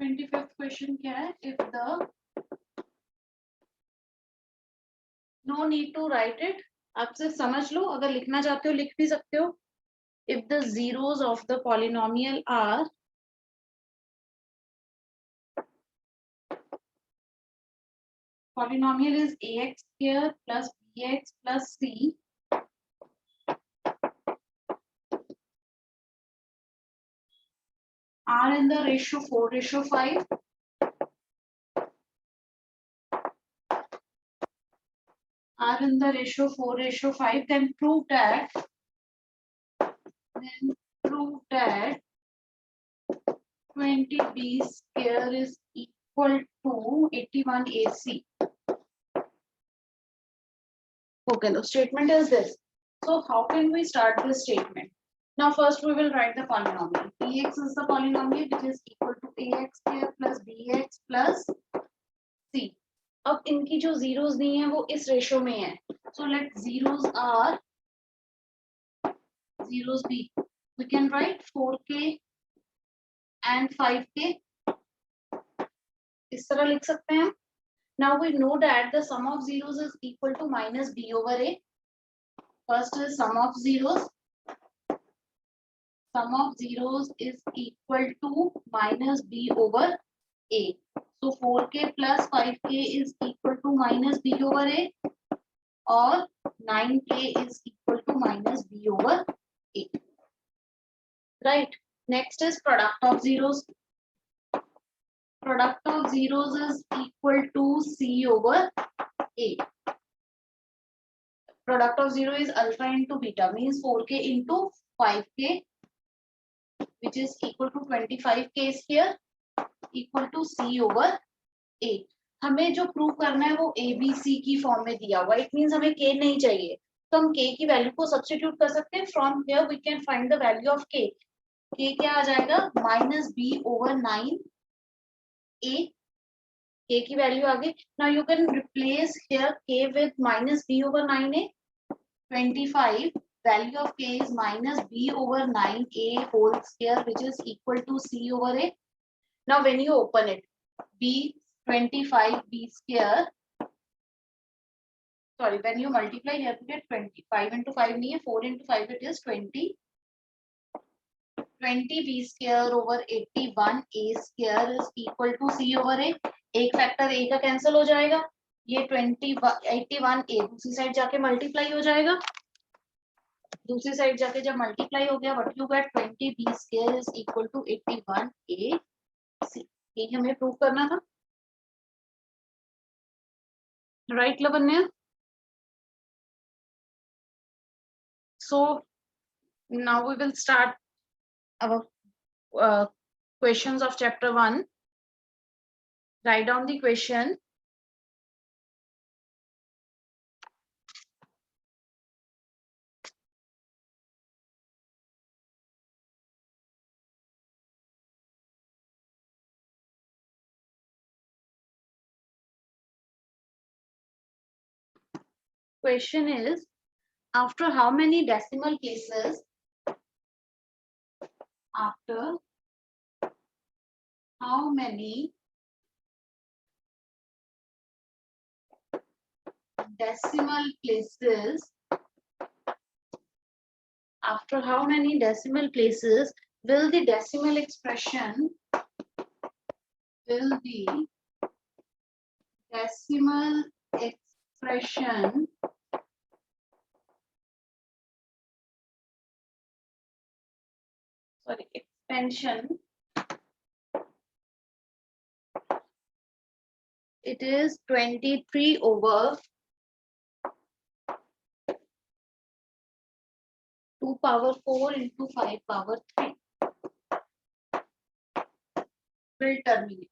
25th question क्या है? If the, no need to write it, आप सिर्फ समझ लो, अगर लिखना चाहते हो लिख भी सकते हो. If the zeros of the polynomial are polynomial is ax square plus bx plus c are in the ratio 4:5, are in the ratio 4:5, then prove that 20b square is equal to 81ac. Okay, the statement is this. So how can we start this statement? Now first we will write the polynomial. Px is the polynomial which is equal to ax square plus bx plus c. अब इनकी जो zeros दी हैं वो इस ratio में है. So let zeros are, zeros be, we can write 4k and 5k. इस तरह लिख सकते हैं. Now we know that the sum of zeros is equal to minus b over a. First is sum of zeros. Sum of zeros is equal to minus b over a. So 4k plus 5k is equal to minus b over a, or 9k is equal to minus b over a. Right. Next is product of zeros. Product of zeros is equal to c over a. Product of zero is alpha into beta, means 4k into 5k, which is equal to 25k square, equal to c over a. हमें जो prove करना है वो abc की form में दिया हुआ है. इट मींस हमें k नहीं चाहिए, तो हम k की वैल्यू को सब्स्टिट्यूट कर सकते हैं. From here we can find the value of k. k क्या आ जाएगा? Minus b over 9 a. k की वैल्यू आ गई. Now you can replace here k with minus b over 9a. 25, value of k is minus b over 9a whole square, which is equal to c over a. Now when you open it, b 25b square, sorry, when you multiply you have to get 25 into 5 नहीं है, 4 into 5 it is 20. 20b square over 81a square is equal to c over a. एक factor a का cancel हो जाएगा, ये 81a दूसरी side जाके multiply हो जाएगा. दूसरी साइड जाके जब मल्टीप्लाई हो गया, what you get 20b square is equal to 81a c. ये हमें प्रूव करना था. Right Lavanya? So now we will start our questions of chapter 1. Write down the question. Question is, after how many decimal places, after how many decimal places, after how many decimal places will the decimal expression, will the decimal expression expansion, it is 23 over 2 power 4 into 5 power 3 will terminate.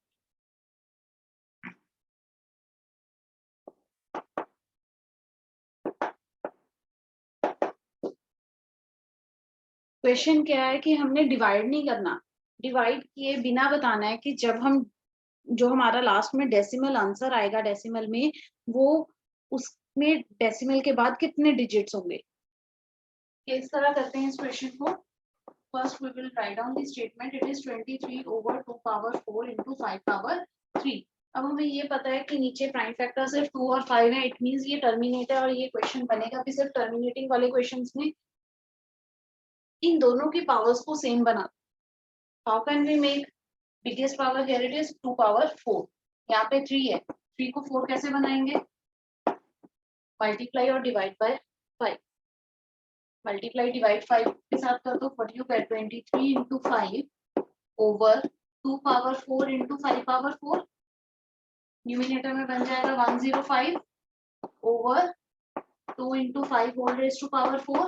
Question क्या है कि हमने divide नहीं करना, divide किए बिना बताना है कि जब हम, जो हमारा लास्ट में डेसिमल आंसर आएगा डेसिमल में, वो उसमें डेसिमल के बाद कितने डिजिट्स होंगे. किस तरह करते हैं इस क्वेश्चन को? first we will write down the statement. It is 23 over 2 power 4 into 5 power 3. अब हमें ये पता है कि नीचे प्राइम फैक्टर सिर्फ 2 और 5 है. इट मींस ये टर्मिनेट है और ये क्वेश्चन बनेगा भी सिर्फ टर्मिनेटिंग वाले क्वेश्चंस में इन दोनों की पावर्स को सेम बना. How can we make biggest power? Here it is 2 power 4. यहाँ पे 3 है. 3 को 4 कैसे बनाएंगे? मल्टीप्लाई और डिवाइड बाय 5. मल्टीप्लाई डिवाइड 5 के साथ कर दो. What you get? 23 into 5 over 2 power 4 into 5 power 4. Numerator में बन जाएगा 105 over 2 into 5 whole raise to power 4.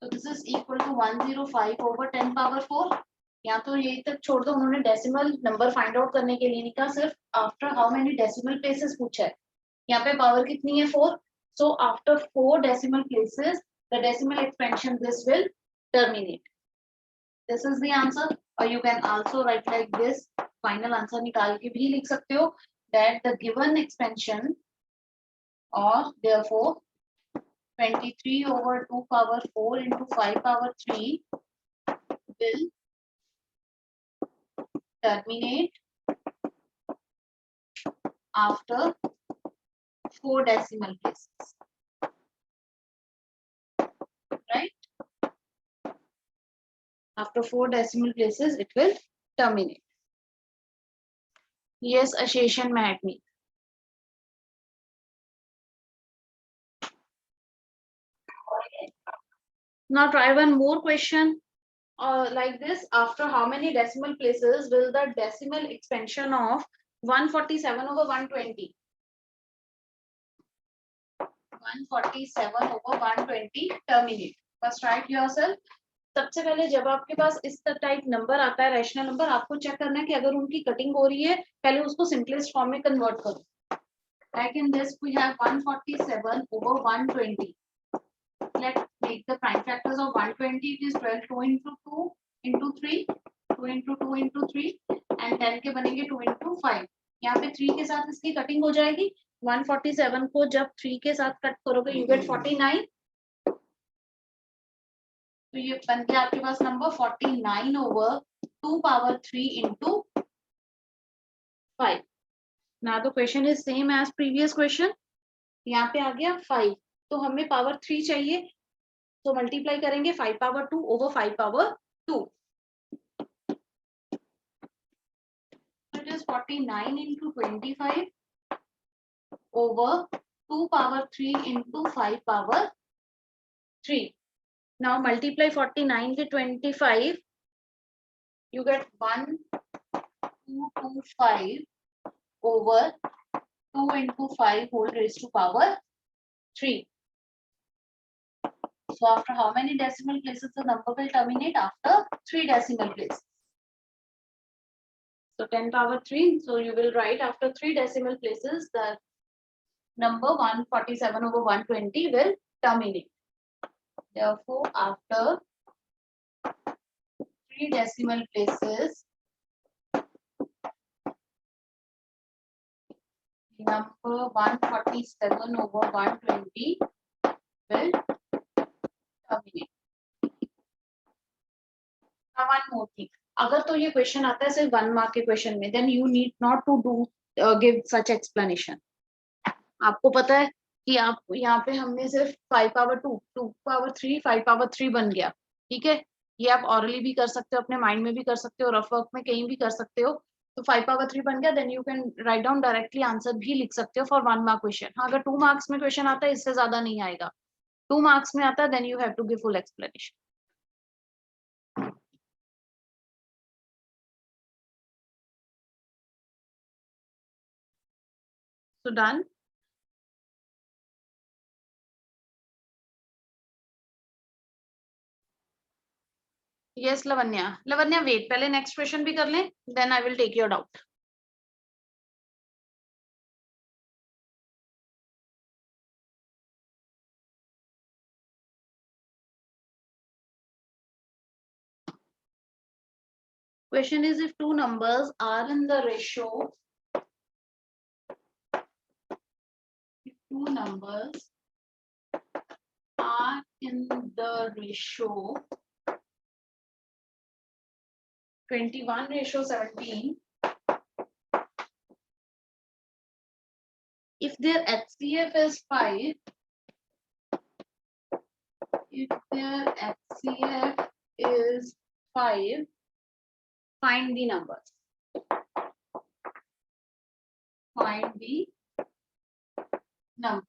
तो this is equal to 105 over 10 power 4. यहाँ तो यही तक छोड़ दो. उन्होंने डेसिमल नंबर फाइंड आउट करने के लिए नहीं कहा, सिर्फ after how many decimal places पूछा है. यहाँ पे पावर कितनी है? 4. So after 4 decimal places the decimal expansion this will terminate. This is the answer. Or you can also write like this. Final answer निकाल के भी लिख सकते हो that the given expansion or therefore 23 over 2 power 4 into 5 power 3 will terminate after 4 decimal places. Right? After 4 decimal places, it will terminate. Yes, Ashish and Mahatma. Now try one more question like this. After how many decimal places will the decimal expansion of 147 over 120? 147 over 120 terminate. First write yourself. सबसे पहले जब आपके पास इस type number आता है, rational number, आपको check करना है कि अगर उनकी कटिंग हो रही है, पहले उसको सिंपलेस्ट फॉर्म में कन्वर्ट करो. Like in this, we have 147 over 120. Let's make the prime factors of 120. It is 12. 2 into 2 into 3, 2 into 2 into 3, and 10 के बनेंगे 2 into 5. यहाँ पे 3 के साथ इसकी कटिंग हो जाएगी. 147 को जब 3 के साथ कट करोगे, you get 49. तो ये बन गया आपके पास number 49 over 2 power 3 into 5. Now the question is same as previous question. यहाँ पे आ गया 5. तो हमें पावर 3 चाहिए, तो मल्टीप्लाई करेंगे 5 power 2 over 5 power 2. It is 49 into 25 over 2 power 3 into 5 power 3. Now multiply 49 with 25. You get 1225 over 2 into 5 whole raised to power 3. So after how many decimal places the number will terminate? After 3 decimal places. So 10 power 3. So you will write after 3 decimal places the number 147 over 120 will terminate. Therefore, after 3 decimal places, number 147 over 120 will terminate. Now one more thing. अगर तो ये question आता है सिर्फ 1 mark के question में, then you need not to do give such explanation. आपको पता है कि आप यहाँ पे हमने सिर्फ 5 पावर 2, 2 पावर 3, 5 पावर 3 बन गया. ठीक है, ये आप ऑरली भी कर सकते हो, अपने माइंड में भी कर सकते हो, रफ वर्क में कहीं भी कर सकते हो. तो 5 पावर 3 बन गया, then you can write down directly answer भी लिख सकते हो फॉर 1 मार्क क्वेश्चन. हाँ, अगर 2 मार्क्स में क्वेश्चन आता है, इससे ज्यादा नहीं आएगा. 2 मार्क्स में आता है, then you have to give full explanation. So done. Yes, Lavanya. Lavanya, wait. पहले next question भी कर लें. Then I will take your doubt. Question is, if two numbers are in the ratio, if two numbers are in the ratio 21:17. If their HCF is 5, if their HCF is 5, find the numbers. Find the numbers.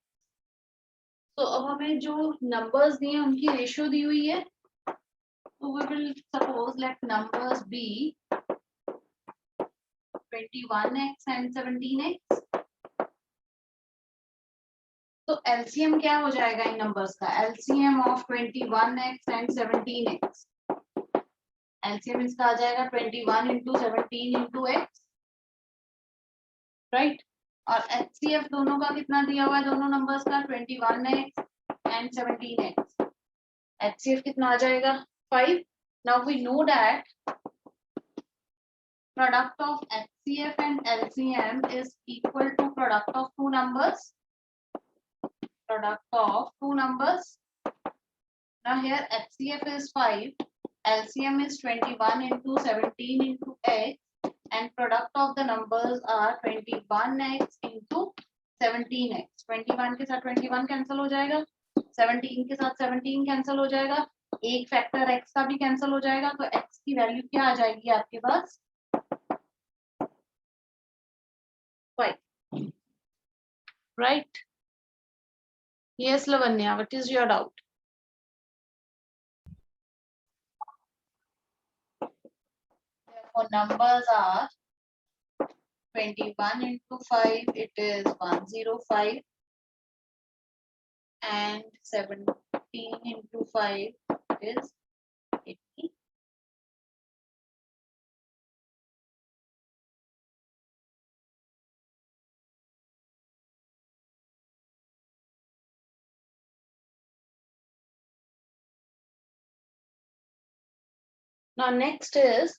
तो अब हमें जो numbers दिए हैं उनकी ratio दी हुई है. So we will suppose let numbers be 21x and 17x. तो LCM क्या हो जाएगा इन नंबर्स का? LCM of 21x and 17x. LCM इसका आ जाएगा 21 into 17 into x, राइट? और HCF दोनों का कितना दिया हुआ है? दोनों नंबर्स का 21x and 17x. HCF कितना आ जाएगा? 5. Now we know that product of HCF and LCM is equal to product of two numbers. Product of two numbers. Now here HCF is 5, LCM is 21 into 17 into x, and product of the numbers are 21x into 17x. 21 के साथ 21 cancel हो जाएगा, 17 के साथ 17 cancel हो जाएगा, एक factor x का भी कैंसिल हो जाएगा, तो x की वैल्यू क्या आ जाएगी आपके पास? 5. Right? Yes, Lavanya, what is your doubt? Therefore, numbers are 21 into 5, it is 105, and 17 into 5 is 80. Now next is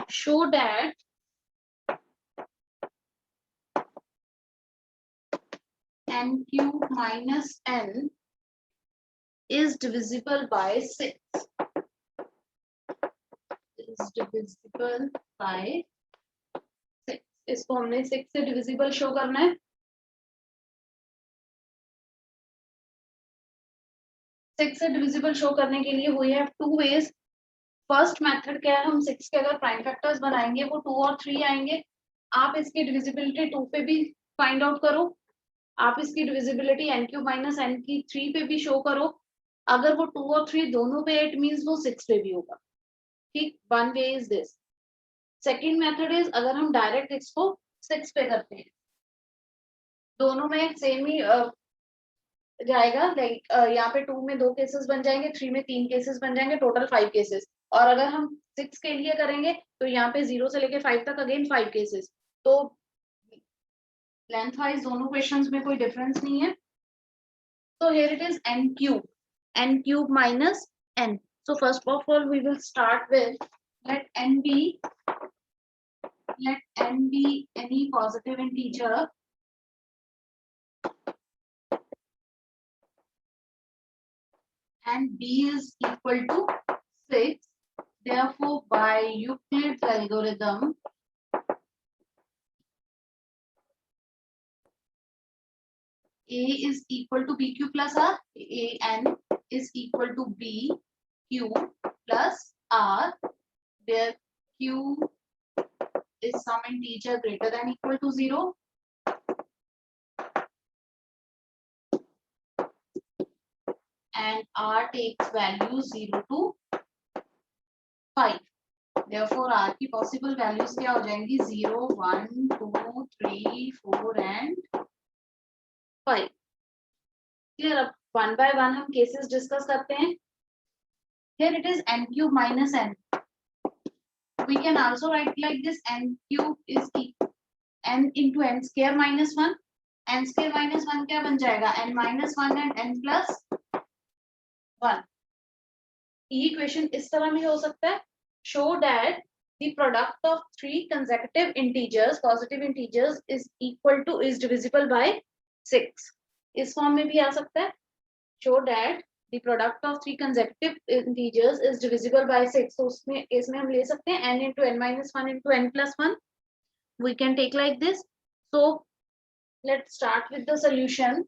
show that n cube minus n is divisible by 6. Is divisible by 6. इसको हमने 6 से divisible show करना है. 6 से divisible show करने के लिए we have two ways. First method क्या है? हम 6 के अगर प्राइम फैक्टर्स बनाएंगे वो 2 और 3 आएंगे. आप इसकी डिविजिबिलिटी 2 पे भी फाइंड आउट करो. आप इसकी divisibility n cube minus n की 3 पे भी शो करो. अगर वो 2 और 3 दोनों पे इट मींस वो 6 पे भी होगा. ठीक, one way is this. Second method is अगर हम डायरेक्ट इसको 6 पे करते हैं, दोनों में सेम ही जाएगा. लाइक यहाँ पे 2 में 2 केसेस बन जाएंगे, 3 में 3 केसेस बन जाएंगे, टोटल 5 केसेस. और अगर हम 6 के लिए करेंगे तो यहाँ पे 0 से लेके 5 तक अगेन 5 केसेस. तो लेंथ वाइज दोनों क्वेश्चंस में कोई डिफरेंस नहीं है. तो here it is n cube minus n. So first of all we will start with let n be any positive integer and b is equal to 6. Therefore, by Euclid's algorithm, a is equal to bq plus r. An is equal to bq plus r, where q is some integer greater than equal to 0. And r takes value 0 to 5. Therefore, r की possible values क्या हो जाएंगी? 0, 1, 2, 3, 4 and 5. Clear? अब one by one हम cases discuss करते हैं. Here it is n cube minus n. We can also write like this: n cube is n into n square minus 1. n square minus 1 क्या बन जाएगा? n minus 1 and n plus 1. ये question इस तरह में हो सकता है. Show that the product of three consecutive integers, positive integers, is equal to, is divisible by 6. इस फॉर्म में भी आ सकता है. Show that the product of three consecutive integers is divisible by 6. तो उसमें इसमें हम ले सकते हैं n into n minus 1 into n plus 1. We can take like this. So let's start with the solution.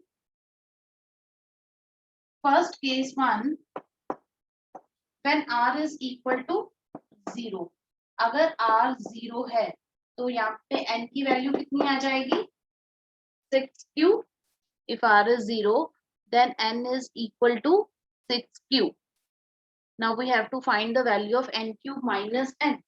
First, case 1, when r is equal to 0. अगर r 0 है तो यहाँ पे n की वैल्यू कितनी आ जाएगी? 6q. If r is 0, then n is equal to 6q. Now we have to find the value of n cube minus n.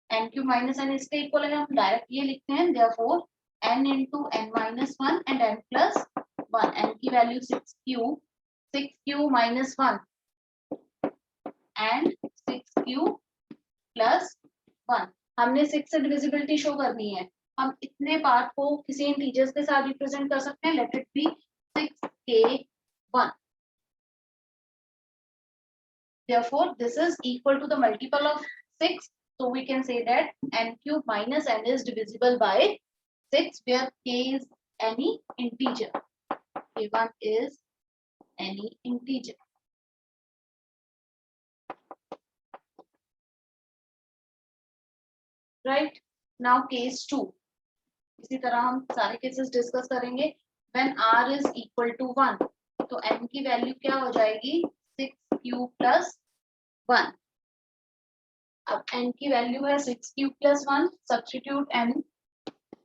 n cube minus n इसके equal है, हम डायरेक्ट ये लिखते हैं. Therefore n into n minus 1 and n plus 1. n की value 6q. 6q minus 1 and 6q plus 1. हमने 6 से divisibility show करनी है. हम इतने पार्ट को किसी इंटीजर्स के साथ रिप्रेजेंट कर सकते हैं. Let it be 6k1. Therefore this is equal to the multiple of 6. So we can say that n cube minus n is divisible by 6, where k is any integer. k1 is any integer. Right? Now case 2. इसी तरह हम सारे cases discuss करेंगे. When r is equal to 1, तो n की value क्या हो जाएगी? 6q plus 1. अब n की वैल्यू है 6q plus 1. Substitute n.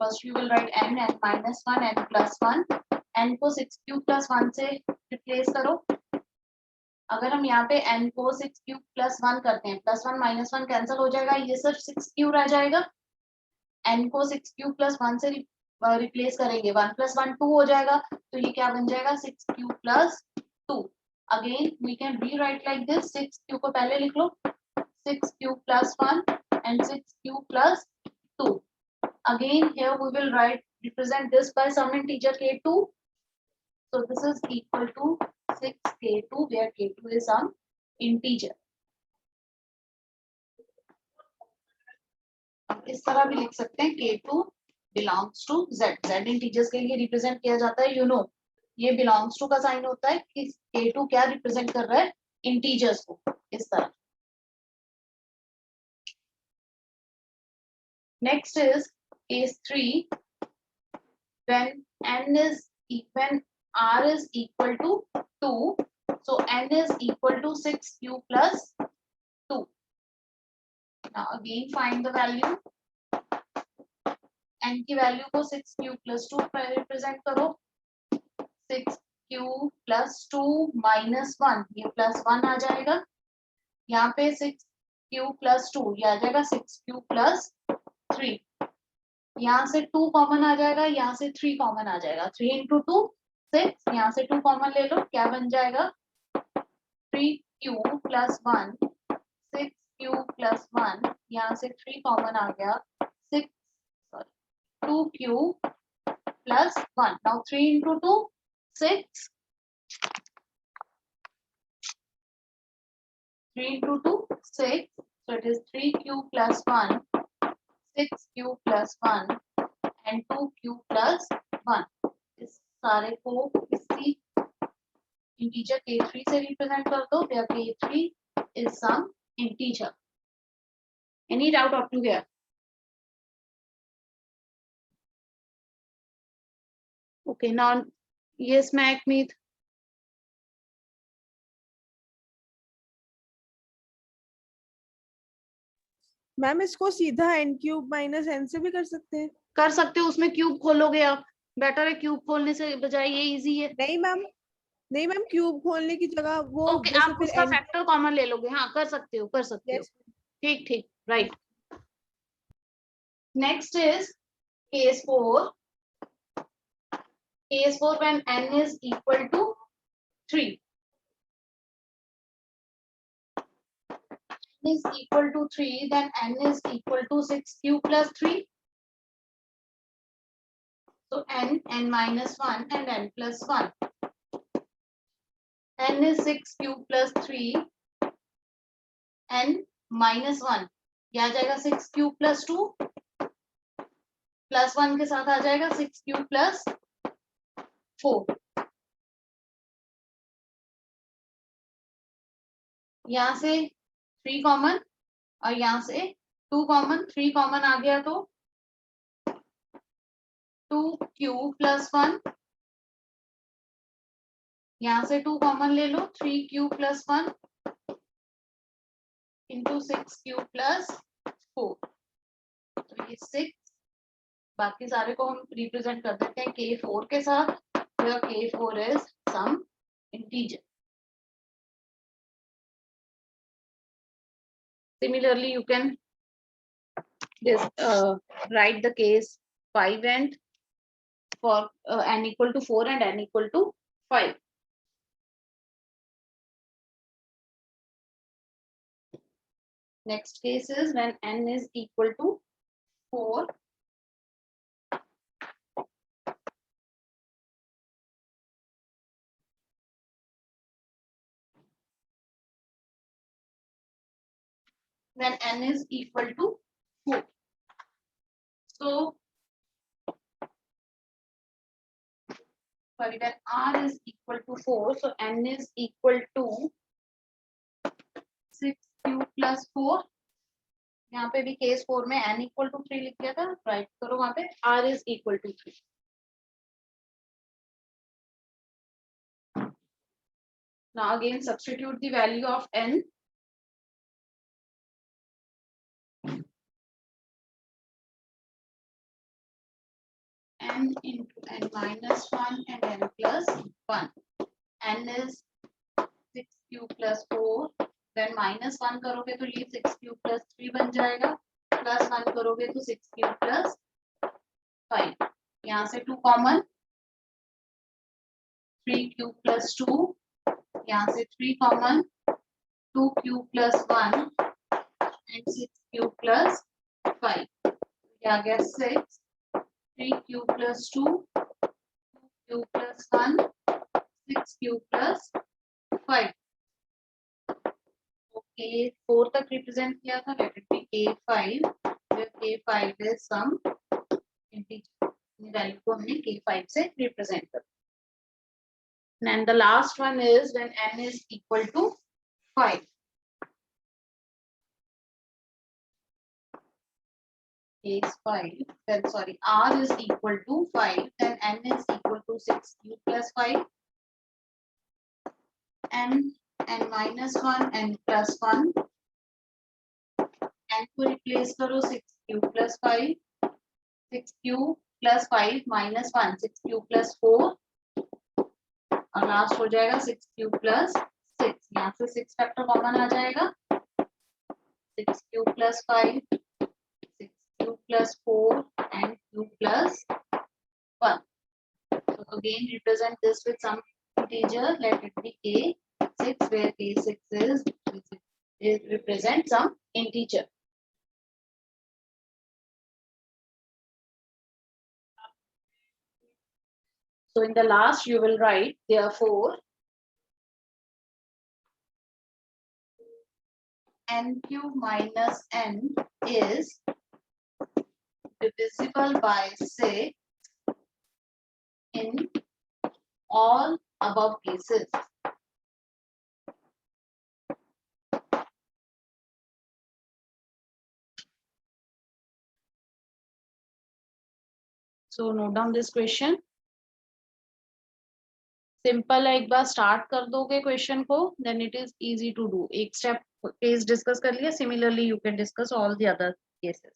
First you will write n minus 1 n plus 1. n को 6q plus 1 से रिप्लेस करो. अगर हम यहाँ पे n को 6q plus 1 करते हैं, plus 1 minus 1 कैंसिल हो जाएगा, ये सिर्फ 6q रह जाएगा. n को 6q plus 1 से रिप्लेस करेंगे, 1 plus 1 2 हो जाएगा. तो ये क्या बन जाएगा? 6q plus 2. Again we can rewrite like this. 6q को पहले लिख लो, 6q plus 1 and 6q plus 2. Again here we will represent this by some integer k2. So this is equal to 6k2, where k2 is some integer. अब इस तरह भी लिख सकते हैं, k2 belongs to z. z integers के लिए represent किया जाता है. You know, ये belongs to का साइन होता है कि k2 क्या रिप्रेजेंट कर रहा है? इंटीजर्स को. इस तरह. Next is case 3. When r is equal to 2, so n is equal to 6q plus 2. Now again find the value. n की वैल्यू को 6q plus 2 पर रिप्रेजेंट करो. 6q plus 2 minus 1, ये plus 1 आ जाएगा. यहाँ पे 6q plus 2, ये आ जाएगा 6q plus 3. यहाँ से 2 कॉमन आ जाएगा, यहाँ से 3 कॉमन आ जाएगा. 3 into 2 6. यहाँ से 2 कॉमन ले लो, क्या बन जाएगा? 3q plus 1. 6q plus 1. यहाँ से 3 कॉमन आ गया. 2q plus 1. Now 3 into 2 6. 3 into 2 6. So it is 3q plus 1. 6q plus 1 and 2q plus 1. इस सारे को इसी इंटीजर k3 से रिप्रेजेंट कर दो, where k3 is some integer. Any doubt up to here? Okay, now yes, Mahakmeet. Ma'am इसको सीधा n cube minus n से भी कर सकते हैं. कर सकते हो, उसमें क्यूब खोलोगे आप. बेटर है क्यूब खोलने से बजाय, ये इजी है. नहीं मैम क्यूब खोलने की जगह वो ओके, आप उसका फैक्टर कॉमन ले लोगे. हाँ, कर सकते हो, कर सकते हो. ठीक ठीक, right. Next is case 4. Case 4 when n is equal to 3. n is equal to 3, then n is equal to 6q plus 3. So n minus 1 and n plus 1. n is 6q plus 3, n minus 1. क्या आ जाएगा 6 cube plus 2 plus 1 के साथ आ जाएगा 6 cube plus 4। यहाँ से 3 common और यहाँ से 2 कॉमन, 3 कॉमन आ गया तो 2 क्यूब प्लस 1, यहाँ से 2 कॉमन ले लो, 3 cube plus 1 into 6 cube plus 4, तो ये 6, बाकी सारे को हम रिप्रेजेंट कर देते हैं K4 के साथ, where K4 is some integer. Similarly, you can write the case 5 and for n equal to 4 and n equal to 5. Next case is when n is equal to 4. When n is equal to 4. So, sorry, when r is equal to 4, so n is equal to 6 cube plus 4. यहाँ पे भी case 4 में n equal to 3 लिख दिया था, right करो वहां पे r is equal to 3. Now again substitute the value of n. N into n minus 1 and n plus 1. N is 6 cube plus 4. Then minus 1 करोगे तो ये 6 cube plus 3 बन जाएगा. Plus 1 करोगे तो 6 cube plus 5. यहाँ से 2 कॉमन, 3 cube plus 2. यहाँ से 3 common, 2 cube plus 1 and 6 cube plus 5. ये आ गया 6. 3 cube plus 2, 2 cube plus 1, 6 cube plus 5. Okay, 4 तक रिप्रेजेंट किया था, let it be K5, where K5 is some integer. Value को हमने K5 से रिप्रेजेंट कर. And the last one is when n is equal to 5. Case 5, then sorry, r is equal to 5, then n is equal to 6 cube plus 5, n minus 1, n plus 1, n को replace करो 6 cube plus 5, 6 cube plus 5 minus 1, 6 cube plus 4, और last हो जाएगा 6 cube plus 6. यहाँ से 6 factor common आ जाएगा, 6 cube plus 5, 6 cube plus 4 and cube plus 1. So again represent this with some integer, let it be K6, where K6 is it represents some integer. So in the last you will write therefore n cube minus n is divisible by 6 in all above cases. So note down this question. Simple है, एक बार start कर दोगे question को, then it is easy to do. एक step case discuss कर लिया, similarly you can discuss all the other cases.